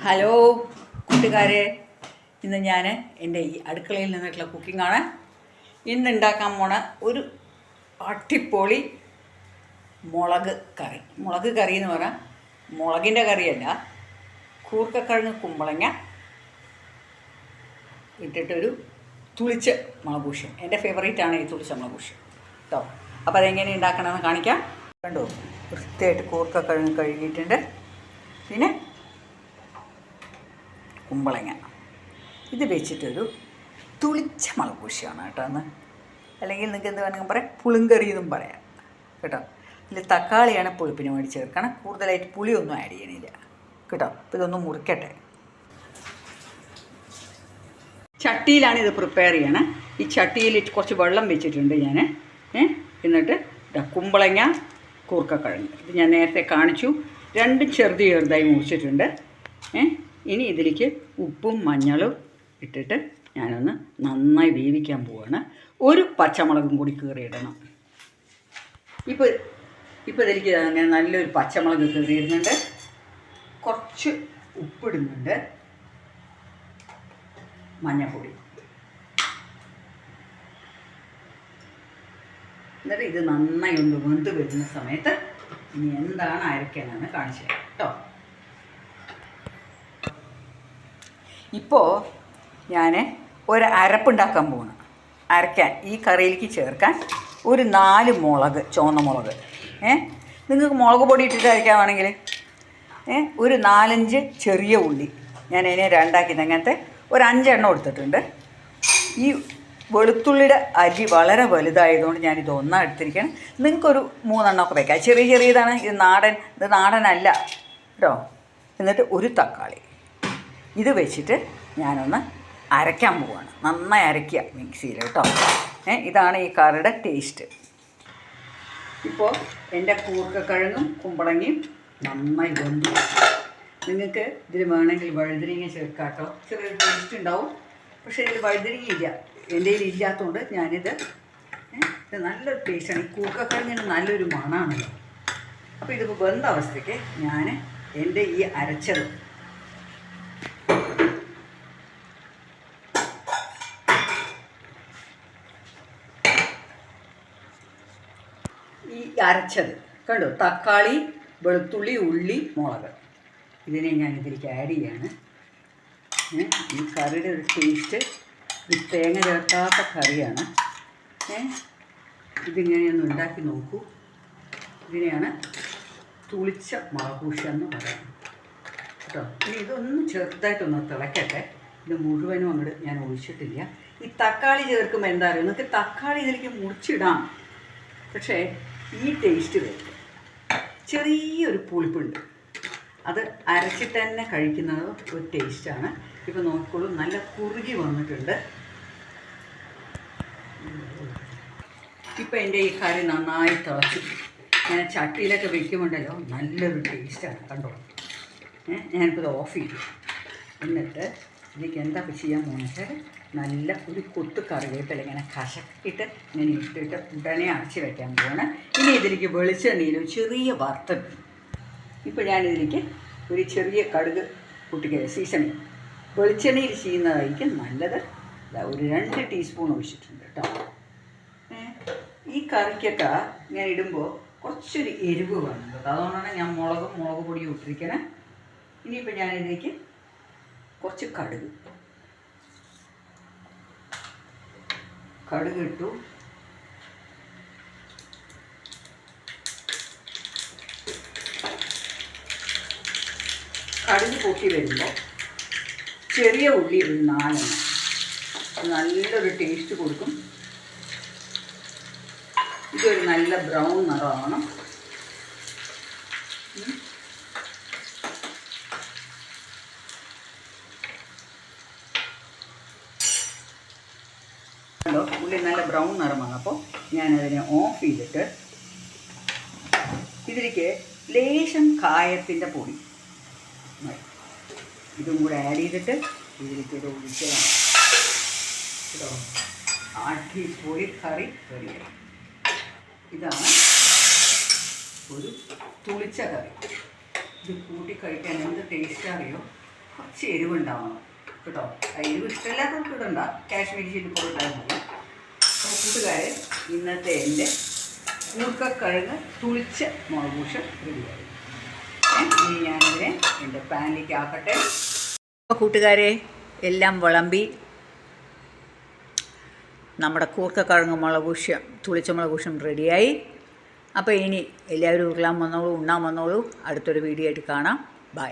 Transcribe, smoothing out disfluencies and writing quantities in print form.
Hello കൂട്ടുകാരെ, ഇന്ന് ഞാൻ എൻ്റെ ഈ അടുക്കളയിൽ നിന്നിട്ടുള്ള കുക്കിങ്ങാണ്. ഇന്ന് ഉണ്ടാക്കാൻ പോണ ഒരു അടിപൊളി മുളക് കറി. മുളക് കറി എന്ന് പറഞ്ഞാൽ മുളകിൻ്റെ കറിയല്ല, കൂർക്കക്കിഴങ്ങ് കുമ്പളങ്ങ ഇട്ടിട്ടൊരു തുളിച്ച മുളകൂഷ്യം. എൻ്റെ ഫേവറേറ്റാണ് ഈ തുളിച്ച മുളകൂഷ്യം കേട്ടോ. അപ്പോൾ അതെങ്ങനെ ഉണ്ടാക്കണമെന്ന് കാണിക്കാം. കണ്ടോ, വൃത്തിയായിട്ട് കൂർക്കക്കിഴങ്ങ് കഴുകിയിട്ടുണ്ട്. പിന്നെ കുമ്പളങ്ങ ഇത് വെച്ചിട്ടൊരു തുളിച്ച മുളകൂഷ്യമാണ് കേട്ടോ. അന്ന് അല്ലെങ്കിൽ നിങ്ങൾക്ക് എന്ത് വേണമെങ്കിൽ പറയാം, പുളിങ്കറി എന്നും പറയാം കേട്ടോ. ഇതിൽ തക്കാളിയാണ് പുളിപ്പിന് വേണ്ടി ചേർക്കണം, കൂടുതലായിട്ട് പുളിയൊന്നും ആഡ് ചെയ്യണില്ല കേട്ടോ. അപ്പോൾ ഇതൊന്ന് മുറിക്കട്ടെ. ചട്ടിയിലാണ് ഇത് പ്രിപ്പയർ ചെയ്യണം. ഈ ചട്ടിയിൽ കുറച്ച് വെള്ളം വെച്ചിട്ടുണ്ട് ഞാൻ. എന്നിട്ട് കുമ്പളങ്ങ, കൂർക്കക്കിഴങ്ങ് ഇത് ഞാൻ നേരത്തെ കാണിച്ചു, രണ്ടും ചെറുതായി മുറിച്ചിട്ടുണ്ട്. ഇനി ഇതിലേക്ക് ഉപ്പും മഞ്ഞളും ഇട്ടിട്ട് ഞാനൊന്ന് നന്നായി വേവിക്കാൻ പോവാണ്. ഒരു പച്ചമുളകും കൂടി കീറിയിടണം. ഇപ്പോൾ ഇതിലേക്ക് അങ്ങനെ നല്ലൊരു പച്ചമുളക് കീറിയിടുന്നുണ്ട്, കുറച്ച് ഉപ്പിടുന്നുണ്ട്, മഞ്ഞൾപ്പൊടി. എന്നിട്ട് ഇത് നന്നായി ഒന്ന് വെന്ത് വരുന്ന സമയത്ത് ഇനി എന്താണ് അരയ്ക്കാനെന്ന് കാണിച്ചു തരാം കേട്ടോ. ഇപ്പോൾ ഞാൻ ഒരു അരപ്പുണ്ടാക്കാൻ പോകണം. അരയ്ക്കാൻ ഈ കറിയിലേക്ക് ചേർക്കാൻ ഒരു 4 മുളക്, ചുവന്ന മുളക്. നിങ്ങൾക്ക് മുളക് പൊടി ഇട്ടിട്ട് അരയ്ക്കാവാണെങ്കിൽ ഒരു 4-5 ചെറിയ ഉള്ളി. ഞാൻ അതിനെ രണ്ടാക്കിയിട്ട് അങ്ങനത്തെ ഒരു 5 എണ്ണം എടുത്തിട്ടുണ്ട്. ഈ വെളുത്തുള്ളിയുടെ അരി വളരെ വലുതായതുകൊണ്ട് ഞാനിത് ഒന്നാണ് എടുത്തിരിക്കണം. നിങ്ങൾക്കൊരു 3 എണ്ണമൊക്കെ വയ്ക്കാം. ചെറിയതാണ്. ഇത് നാടനല്ല കേട്ടോ. എന്നിട്ട് ഒരു തക്കാളി ഇത് വെച്ചിട്ട് ഞാനൊന്ന് അരയ്ക്കാൻ പോവുകയാണ്. നന്നായി അരയ്ക്കുക മിക്സിയിൽ കേട്ടോ. ഇതാണ് ഈ കറിയുടെ ടേസ്റ്റ്. ഇപ്പോൾ എൻ്റെ കൂർക്കക്കിഴങ്ങും കുമ്പളങ്ങയും നന്നായി വെന്തു. നിങ്ങൾക്ക് ഇതിൽ വേണമെങ്കിൽ വഴുതനങ്ങ ചേർക്കാം കേട്ടോ. ചെറിയൊരു ടേസ്റ്റ് ഉണ്ടാവും. പക്ഷേ ഇതിൽ വഴുതനങ്ങയില്ല, എൻ്റെ കയ്യിൽ ഇല്ലാത്തതുകൊണ്ട് ഞാനിത് ഇത് നല്ലൊരു ടേസ്റ്റാണ്. ഈ കൂർക്കക്കിഴങ്ങിന് നല്ലൊരു മണമാണല്ലോ. അപ്പോൾ ഇതിപ്പോൾ വെന്ത അവസ്ഥയ്ക്ക് ഞാൻ എൻ്റെ ഈ അരച്ചത് കണ്ടോ, തക്കാളി, വെളുത്തുള്ളി, ഉള്ളി, മുളക്, ഇതിനെ ഞാൻ ഇതിലേക്ക് ആഡ് ചെയ്യാണ്. ഈ കറിയുടെ ഒരു ടേസ്റ്റ് ഈ തേങ്ങ ചേർക്കാത്ത കറിയാണ്. ഇതിങ്ങനെയൊന്ന് ഉണ്ടാക്കി നോക്കൂ. ഇതിനെയാണ് തുളിച്ച മുളകൂഷ്യം എന്ന് പറയുന്നത് കേട്ടോ. ഇനി ഇതൊന്ന് ചെറുതായിട്ടൊന്ന് തിളക്കട്ടെ. ഇത് മുഴുവനും അങ്ങോട്ട് ഞാൻ ഒഴിച്ചിട്ടില്ല. ഈ തക്കാളി ചേർക്കുമ്പോൾ എന്താ പറയുക, നിങ്ങൾക്ക് തക്കാളി ഇതിലേക്ക് മുറിച്ചിടാം, പക്ഷേ ഈ ടേസ്റ്റ് വരും. ചെറിയൊരു പുളിപ്പുണ്ട്. അത് അരച്ചിട്ട് തന്നെ കഴിക്കുന്നത് ഒരു ടേസ്റ്റാണ്. ഇപ്പോൾ നോക്കിക്കോളൂ, നല്ല കുറുകി വന്നിട്ടുണ്ട്. ഇപ്പോൾ എൻ്റെ ഈ കറി നന്നായി തിളച്ചു. ഞാൻ ചട്ടിയിലൊക്കെ വെക്കുമ്പോണ്ടല്ലോ നല്ലൊരു ടേസ്റ്റാണ്. കണ്ടോ, ഞാനിപ്പോൾ ഇത് ഓഫ് ചെയ്തു. എന്നിട്ട് ഇതിലേക്ക് എന്താ ചെയ്യാൻ പോകുന്നത്, നല്ല ഒരു കൊത്ത് കറിവേപ്പില ഇങ്ങനെ കശക്കിയിട്ട് ഇങ്ങനെ ഇട്ടിട്ട് ഉടനെ അടച്ച് വയ്ക്കാൻ പോവാണ്. ഇനി ഇതിലേക്ക് വെളിച്ചെണ്ണയിലും ചെറിയ വറുത്തിട്ട് ഇപ്പോൾ ഞാനിതിലേക്ക് ഒരു ചെറിയ കടുക് പൊട്ടിക്കുക. സീസണിൽ വെളിച്ചെണ്ണയിൽ ചെയ്യുന്നതായിരിക്കും നല്ലത്. ഒരു 2 ടീസ്പൂൺ ഒഴിച്ചിട്ടുണ്ട് കേട്ടോ. ഈ കറിക്കൊക്കെ ഇങ്ങനെ ഇടുമ്പോൾ കുറച്ചൊരു എരിവ് വേണം കേട്ടോ. അതുകൊണ്ടാണ് ഞാൻ മുളക് പൊടിയും ഇട്ടിരിക്കണേ. ഇനിയിപ്പോൾ ഞാനിതിലേക്ക് കുറച്ച് കടുക് ഇട്ടു. കടുക് പൊട്ടി വരുമ്പോൾ ചെറിയ ഉള്ളി ഒരു 4 നല്ലൊരു ടേസ്റ്റ് കൊടുക്കും. ഇതൊരു നല്ല ബ്രൗൺ നിറമാണ്. ഉള്ളി നല്ല ബ്രൗൺ നിറമാണ്. അപ്പോൾ ഞാനതിനെ ഓഫ് ചെയ്തിട്ട് ഇതിലേക്ക് ലേശം കായത്തിൻ്റെ പൊടി ഇതും കൂടെ ആഡ് ചെയ്തിട്ട് ഇതിലേക്ക് ഇത് ഒഴിച്ചതാണ് കേട്ടോ. അടിപൊളി കറി റെഡിയായി. ഇതാണ് ഒരു തുളിച്ച കറി. ഇത് കൂട്ടി കഴിക്കാൻ എന്ത് ടേസ്റ്റ് അറിയോ. കുറച്ച് എരിവുണ്ടാവണം കേട്ടോ. എരിവ് ഇഷ്ടമില്ലാത്തവർക്ക് ഇടണ്ട, കാശ്മീരി ചില്ലി പൗഡർ ഇട്ടാൽ മതി. അപ്പോൾ കൂട്ടുകാരെ, ഇന്നത്തെ എൻ്റെ കൂർക്കക്കിഴങ്ങ് തുളിച്ച മുളകൂശം റെഡിയായി. ഇനി ഞാനതിനെ എൻ്റെ പാനിലേക്ക് ആക്കട്ടെ. അപ്പോൾ കൂട്ടുകാരെ, എല്ലാം വിളമ്പി നമ്മുടെ കൂർക്കക്കിഴങ്ങ് മുളകൂശം, തുളിച്ച മുളകൂശം റെഡിയായി. അപ്പോൾ ഇനി എല്ലാവരും ഉരുളാൻ വന്നോളൂ, ഉണ്ണാൻ വന്നോളൂ. അടുത്തൊരു വീഡിയോ ആയിട്ട് കാണാം. ബൈ.